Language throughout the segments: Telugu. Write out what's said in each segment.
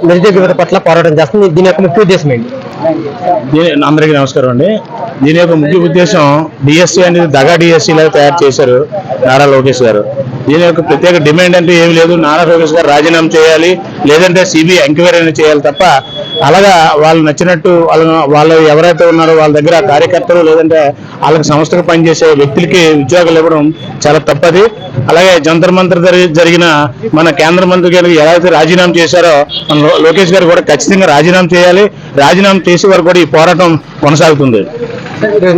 నిరుద్యోగ యువత పట్ల పోరాటం చేస్తుంది. దీని యొక్క ముఖ్య ఉద్దేశం ఏంటి? అందరికీ నమస్కారం అండి. దీని యొక్క ముఖ్య ఉద్దేశం డిఎస్సి అనేది దగా డిఎస్సి లాగా తయారు చేశారు నారా లోకేష్ గారు. దీని యొక్క ప్రత్యేక డిమాండ్ అంటే ఏమి లేదు. నారా లోకేష్ గారు రాజీనామా చేయాలి, లేదంటే సిబిఐ ఎంక్వైరీ చేయాలి తప్ప అలాగా వాళ్ళు నచ్చినట్టు వాళ్ళు ఎవరైతే ఉన్నారో వాళ్ళ దగ్గర కార్యకర్తలు లేదంటే వాళ్ళకి సంస్థకు పనిచేసే వ్యక్తులకి ఉద్యోగాలు ఇవ్వడం చాలా తప్పది. అలాగే జంతర్ మంతర్ జరిగిన మన కేంద్ర మంత్రి గారు ఎలా అయితే రాజీనామా చేశారో మన లోకేష్ గారు కూడా ఖచ్చితంగా రాజీనామా చేయాలి. రాజీనామా చేసే వరకు కూడా ఈ పోరాటం కొనసాగుతుంది.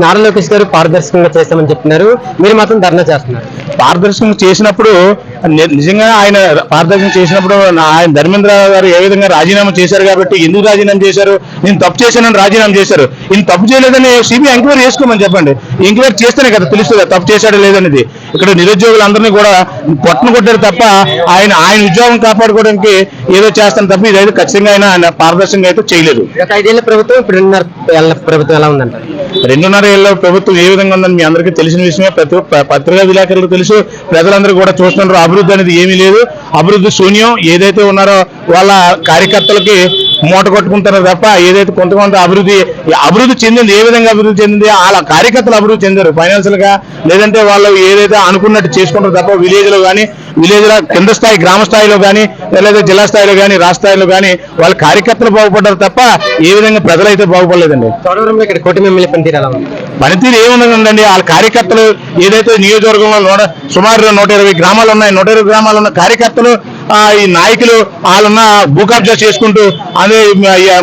నారా లోకేష్ గారు పారదర్శకంగా చేస్తామని చెప్తున్నారు, మీరు మాత్రం ధర్నా చేస్తున్నారు. పారదర్శకంగా చేసినప్పుడు నిజంగా ఆయన పారదర్శకం చేసినప్పుడు ఆయన ధర్మేంద్ర గారు ఏ విధంగా రాజీనామా చేశారు కాబట్టి ఎందుకు రాజీనామా చేశారు? నేను తప్పు చేశానని రాజీనామా చేశారు. ఈయన తప్పు చేయలేదని సిబిఐ ఎంక్వైరీ చేసుకోమని చెప్పండి. ఎంక్వైరీ చేస్తేనే కదా తెలుస్తుంది తప్పు చేశాడో లేదనేది. ఇక్కడ నిరుద్యోగులందరినీ కూడా పొట్టను కొట్టారు తప్ప ఆయన ఉద్యోగం కాపాడుకోవడానికి ఏదో చేస్తాను తప్ప ఇదైతే ఖచ్చితంగా ఆయన పారదర్శకంగా అయితే చేయలేదు. గత 5 ఏళ్ల ప్రభుత్వం, ఇప్పుడు 2.5 ఏళ్ల ప్రభుత్వం ఎలా ఉందంటారు? 2.5 ఏళ్ళ ప్రభుత్వం ఏ విధంగా ఉందని మీ అందరికీ తెలిసిన విషయమే. ప్రతి పత్రికా విలేకరులకు తెలుసు, ప్రజలందరూ కూడా చూస్తున్నారు. అభివృద్ధి అనేది ఏమీ లేదు. అభివృద్ధి శూన్యం. ఏదైతే ఉన్నారో వాళ్ళ కార్యకర్తలకి మూట కొట్టుకుంటారో తప్ప ఏదైతే కొంత అభివృద్ధి చెందింది, ఏ విధంగా అభివృద్ధి చెందింది వాళ్ళ కార్యకర్తలు అభివృద్ధి చెందారు ఫైనాన్షియల్ గా, లేదంటే వాళ్ళు ఏదైతే అనుకున్నట్టు చేసుకుంటారు తప్ప విలేజ్ లో కింద స్థాయి గ్రామ స్థాయిలో కానీ లేదా జిల్లా స్థాయిలో కానీ రాష్ట్ర స్థాయిలో కానీ వాళ్ళ కార్యకర్తలు బాగుపడ్డారు తప్ప ఏ విధంగా ప్రజలైతే బాగుపడలేదండి. ఇక్కడ కూటమి ఎమ్మెల్యే పనితీరు ఎలా ఉంది? పనితీరు ఏముందండి, వాళ్ళ కార్యకర్తలు ఏదైతే నియోజకవర్గంలో సుమారు 120 గ్రామాలు ఉన్నాయి. 120 గ్రామాలు ఉన్న కార్యకర్తలు ఈ నాయకులు వాళ్ళున్న భూ కబ్జా చేసుకుంటూ అదే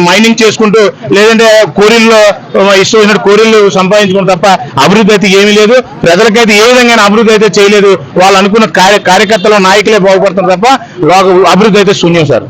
మైనింగ్ చేసుకుంటూ లేదంటే కోరిల్లో ఇష్టమైన కోరిళ్ళు సంపాదించుకుంటూ తప్ప అభివృద్ధి అయితే ఏమీ లేదు. ప్రజలకైతే ఏ విధంగా అభివృద్ధి అయితే చేయలేదు. వాళ్ళు అనుకున్న కార్యకర్తలు నాయకులే బాగుపడుతున్నారు తప్ప అభివృద్ధి అయితే శూన్యం సార్.